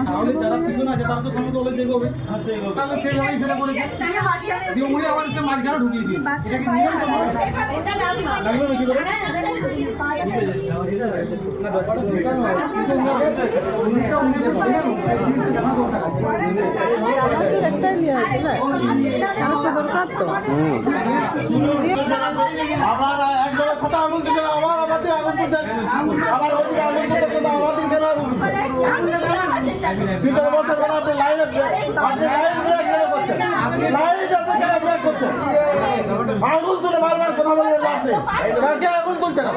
তাহলে যারা পিছনে আছে তারা তো সামনে দলে যেগোবে, তাহলে সেইভাবেই সেটা করেছে। দিয়ে উনি আবার সে মাঝখানে ঢুকিয়ে দিয়ে এটা কি নিয়ম তো লাগবে নাকি করে না ব্যাপারটা সেটা নয়, কিন্তু উনিটা উনি একটাই নিয়ে আছে না, আমার তো দরকার তো। আবার একজনের কথা আঙুল দিতে আবার আমাদের আঙুল দিতে আবার ওদিকে আঙুল দিতে কথা আমাদের কেন আঙুল দিতে ভিতরে বলতে গেলে আপনি লাইনে ব্রেক করছেন, লাইনে যাতে কেন ব্রেক করছেন? আঙুল তুলে বারবার কথা বলবেন আপনি, কাকে আঙুল তুলছেন?